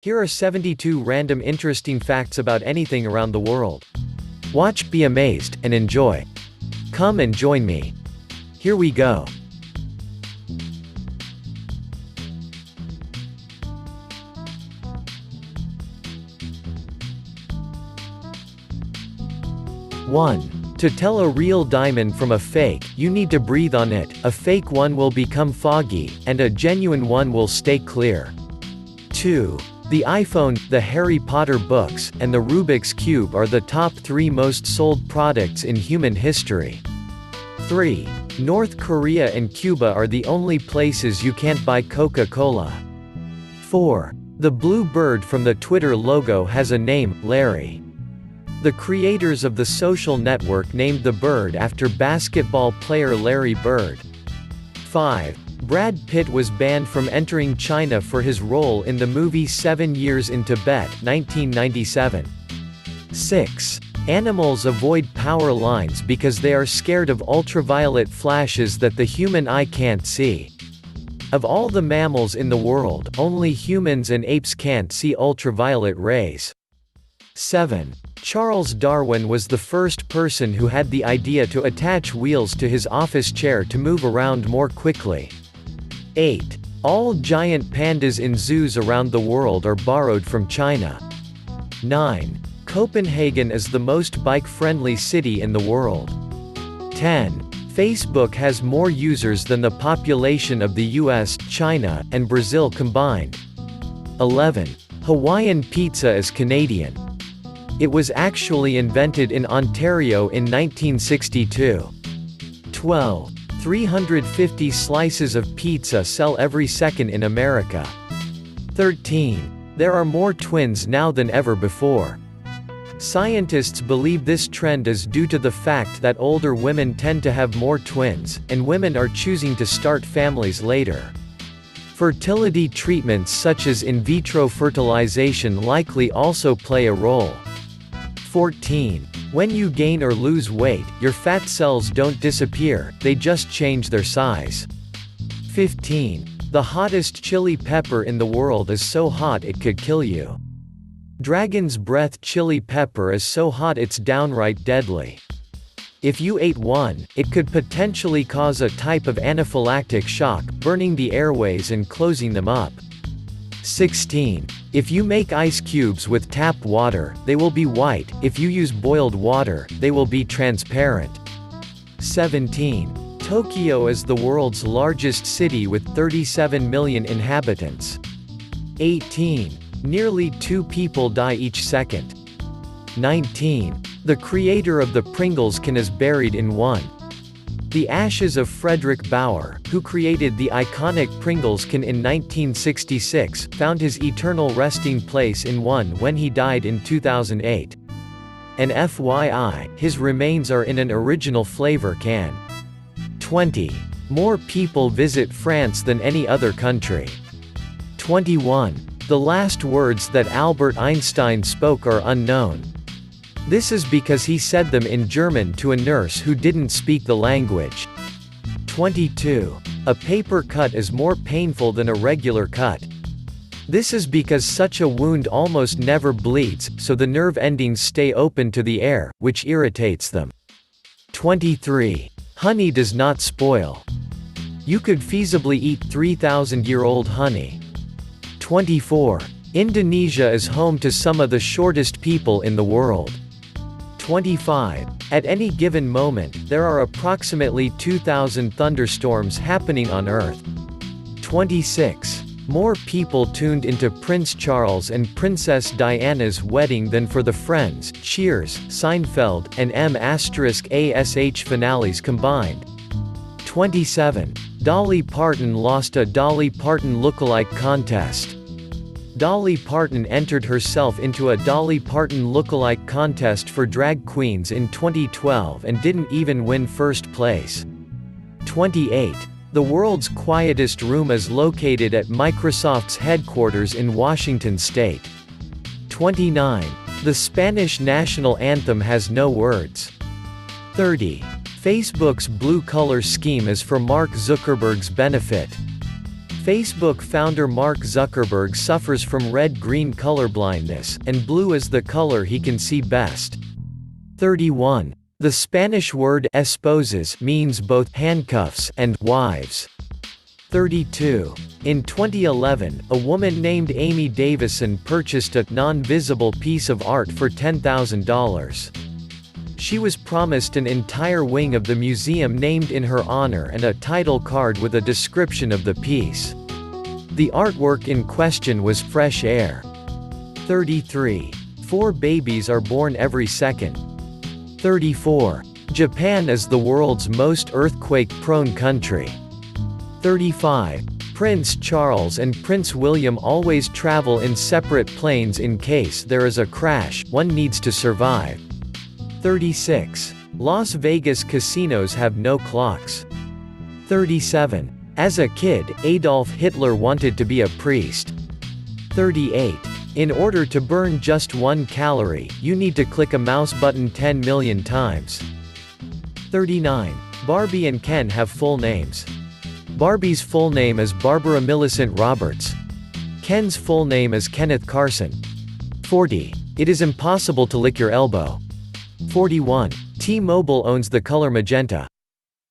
Here are 72 random interesting facts about anything around the world. Watch, be amazed, and enjoy. Come and join me. Here we go. One. To tell a real diamond from a fake, you need to breathe on it. A fake one will become foggy, and a genuine one will stay clear. 2. The iPhone, the Harry Potter books, and the Rubik's Cube are the top 3 most sold products in human history. 3. North Korea and Cuba are the only places you can't buy Coca-Cola. 4. The blue bird from the Twitter logo has a name, Larry. The creators of the social network named the bird after basketball player Larry Bird. 5. Brad Pitt was banned from entering China for his role in the movie 7 Years in Tibet, 1997. 6. Animals avoid power lines because they are scared of ultraviolet flashes that the human eye can't see. Of all the mammals in the world, only humans and apes can't see ultraviolet rays. 7. Charles Darwin was the first person who had the idea to attach wheels to his office chair to move around more quickly. 8. All giant pandas in zoos around the world are borrowed from China. 9. Copenhagen is the most bike-friendly city in the world. 10. Facebook has more users than the population of the US, China, and Brazil combined. 11. Hawaiian pizza is Canadian. It was actually invented in Ontario in 1962. 12. 350 slices of pizza sell every second in America. 13. There are more twins now than ever before. Scientists believe this trend is due to the fact that older women tend to have more twins, and women are choosing to start families later. Fertility treatments such as in vitro fertilization likely also play a role. 14. When you gain or lose weight, your fat cells don't disappear, they just change their size. 15. The hottest chili pepper in the world is so hot it could kill you. Dragon's breath chili pepper is so hot it's downright deadly. If you ate one, it could potentially cause a type of anaphylactic shock, burning the airways and closing them up. 16. If you make ice cubes with tap water, they will be white. If you use boiled water, they will be transparent. 17. Tokyo is the world's largest city with 37 million inhabitants. 18. Nearly 2 people die each second. 19. The creator of the Pringles can is buried in one. The ashes of Frederick Bauer, who created the iconic Pringles can in 1966, found his eternal resting place in one when he died in 2008. And FYI, his remains are in an original flavor can. 20. More people visit France than any other country. 21. The last words that Albert Einstein spoke are unknown. This is because he said them in German to a nurse who didn't speak the language. 22. A paper cut is more painful than a regular cut. This is because such a wound almost never bleeds, so the nerve endings stay open to the air, which irritates them. 23. Honey does not spoil. You could feasibly eat 3,000-year-old honey. 24. Indonesia is home to some of the shortest people in the world. 25. At any given moment, there are approximately 2,000 thunderstorms happening on Earth. 26. More people tuned into Prince Charles and Princess Diana's wedding than for the Friends, Cheers, Seinfeld, and M*********** finales combined. 27. Dolly Parton lost a Dolly Parton lookalike contest. Dolly Parton entered herself into a Dolly Parton lookalike contest for drag queens in 2012 and didn't even win first place. 28. The world's quietest room is located at Microsoft's headquarters in Washington state. 29. The Spanish national anthem has no words. 30. Facebook's blue color scheme is for Mark Zuckerberg's benefit. Facebook founder Mark Zuckerberg suffers from red-green colorblindness, and blue is the color he can see best. 31. The Spanish word esposas means both handcuffs and wives. 32. In 2011, a woman named Aimee Davison purchased a non-visible piece of art for $10,000. She was promised an entire wing of the museum named in her honor and a title card with a description of the piece. The artwork in question was fresh air. 33. 4 babies are born every second. 34. Japan is the world's most earthquake-prone country. 35. Prince Charles and Prince William always travel in separate planes in case there is a crash, one needs to survive. 36. Las Vegas casinos have no clocks. 37. As a kid, Adolf Hitler wanted to be a priest. 38. In order to burn just 1 calorie, you need to click a mouse button 10 million times. 39. Barbie and Ken have full names. Barbie's full name is Barbara Millicent Roberts. Ken's full name is Kenneth Carson. 40. It is impossible to lick your elbow. 41. T-Mobile owns the color magenta.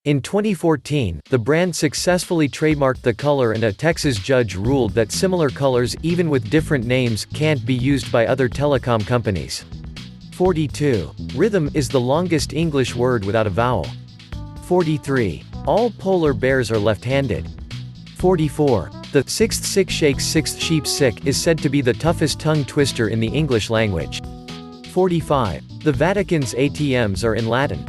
In 2014, the brand successfully trademarked the color and a Texas judge ruled that similar colors, even with different names, can't be used by other telecom companies. 42. Rhythm is the longest English word without a vowel. 43. All polar bears are left-handed. 44. The sixth sick shakes sixth sheep sick is said to be the toughest tongue twister in the English language. 45. The Vatican's ATMs are in Latin.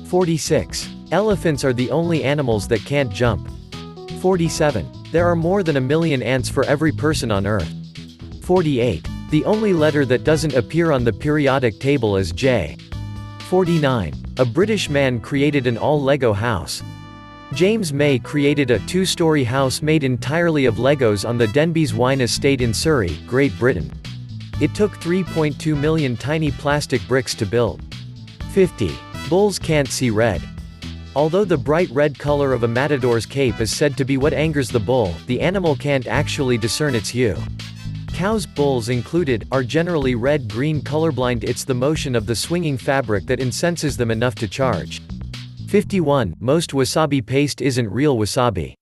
46. Elephants are the only animals that can't jump. 47. There are more than 1 million ants for every person on Earth. 48. The only letter that doesn't appear on the periodic table is J. 49. A British man created an all-Lego house. James May created a 2-story house made entirely of Legos on the Denbies Wine Estate in Surrey, Great Britain. It took 3.2 million tiny plastic bricks to build. 50. Bulls can't see red. Although the bright red color of a matador's cape is said to be what angers the bull, the animal can't actually discern its hue. Cows, bulls included, are generally red-green colorblind. It's the motion of the swinging fabric that incenses them enough to charge. 51. Most wasabi paste isn't real wasabi.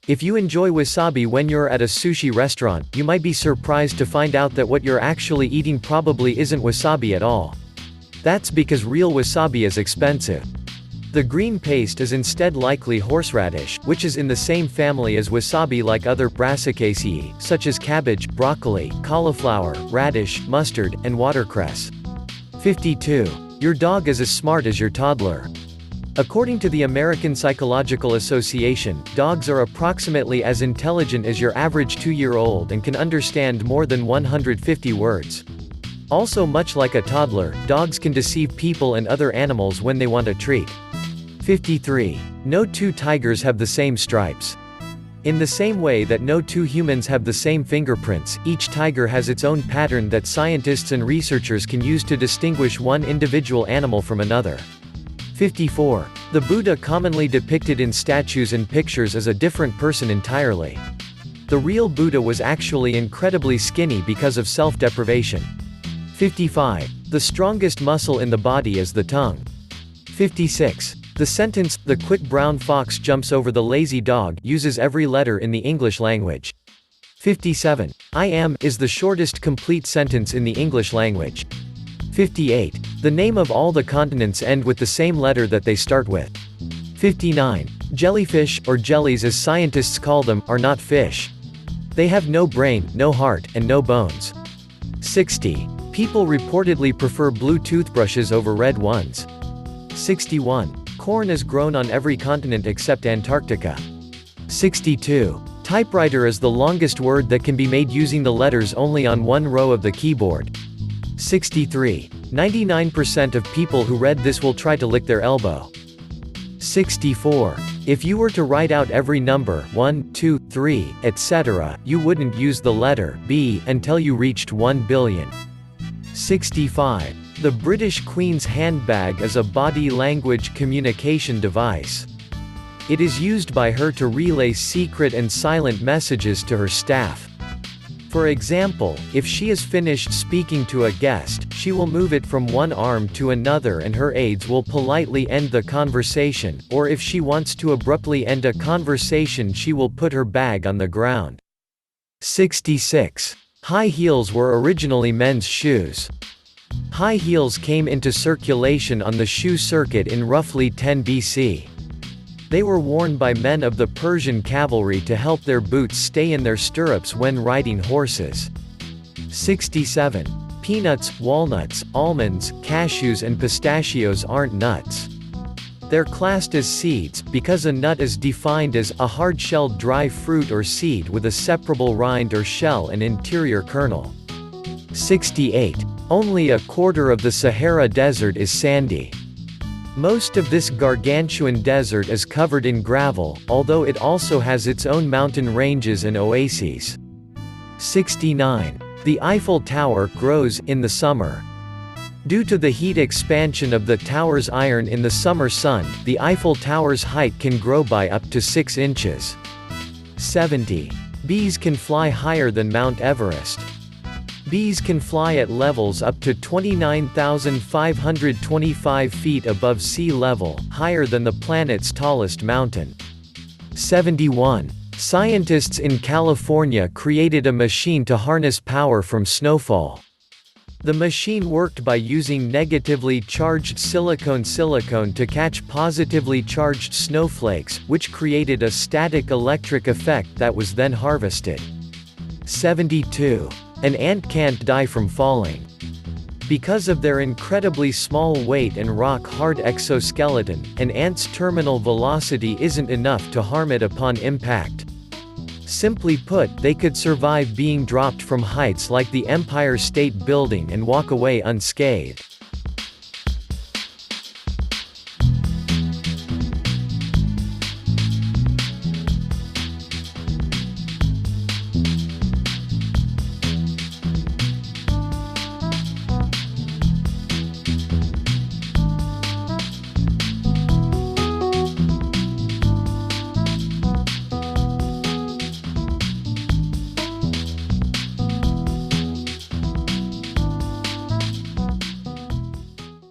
If you enjoy wasabi when you're at a sushi restaurant, you might be surprised to find out that what you're actually eating probably isn't wasabi at all. That's because real wasabi is expensive. The green paste is instead likely horseradish, which is in the same family as wasabi like other brassicaceae, such as cabbage, broccoli, cauliflower, radish, mustard, and watercress. 52. Your dog is as smart as your toddler. According to the American Psychological Association, dogs are approximately as intelligent as your average 2-year-old and can understand more than 150 words. Also, much like a toddler, dogs can deceive people and other animals when they want a treat. 53. No 2 tigers have the same stripes. In the same way that no 2 humans have the same fingerprints, each tiger has its own pattern that scientists and researchers can use to distinguish one individual animal from another. 54. The Buddha commonly depicted in statues and pictures is a different person entirely. The real Buddha was actually incredibly skinny because of self-deprivation. 55. The strongest muscle in the body is the tongue. 56. The sentence, "The quick brown fox jumps over the lazy dog," uses every letter in the English language. 57. I am is the shortest complete sentence in the English language. 58. The name of all the continents end with the same letter that they start with. 59. Jellyfish, or jellies as scientists call them, are not fish. They have no brain, no heart, and no bones. 60. People reportedly prefer blue toothbrushes over red ones. 61. Corn is grown on every continent except Antarctica. 62. Typewriter is the longest word that can be made using the letters only on one row of the keyboard. 63. 99% of people who read this will try to lick their elbow. 64. If you were to write out every number, 1, 2, 3, etc., you wouldn't use the letter B until you reached 1 billion. 65. The British Queen's handbag is a body language communication device. It is used by her to relay secret and silent messages to her staff. For example, if she is finished speaking to a guest, she will move it from one arm to another and her aides will politely end the conversation, or if she wants to abruptly end a conversation she will put her bag on the ground. 66. High heels were originally men's shoes. High heels came into circulation on the shoe circuit in roughly 10 BC. They were worn by men of the Persian cavalry to help their boots stay in their stirrups when riding horses. 67. Peanuts, walnuts, almonds, cashews and pistachios aren't nuts. They're classed as seeds, because a nut is defined as a hard-shelled dry fruit or seed with a separable rind or shell and interior kernel. 68. Only a quarter of the Sahara Desert is sandy. Most of this gargantuan desert is covered in gravel, although it also has its own mountain ranges and oases. 69. The Eiffel Tower grows in the summer. Due to the heat expansion of the tower's iron in the summer sun, the Eiffel Tower's height can grow by up to 6 inches. 70. Bees can fly higher than Mount Everest. Bees can fly at levels up to 29,525 feet above sea level, higher than the planet's tallest mountain. 71. Scientists in California created a machine to harness power from snowfall. The machine worked by using negatively charged silicone to catch positively charged snowflakes, which created a static electric effect that was then harvested. 72. An ant can't die from falling. Because of their incredibly small weight and rock-hard exoskeleton, an ant's terminal velocity isn't enough to harm it upon impact. Simply put, they could survive being dropped from heights like the Empire State Building and walk away unscathed.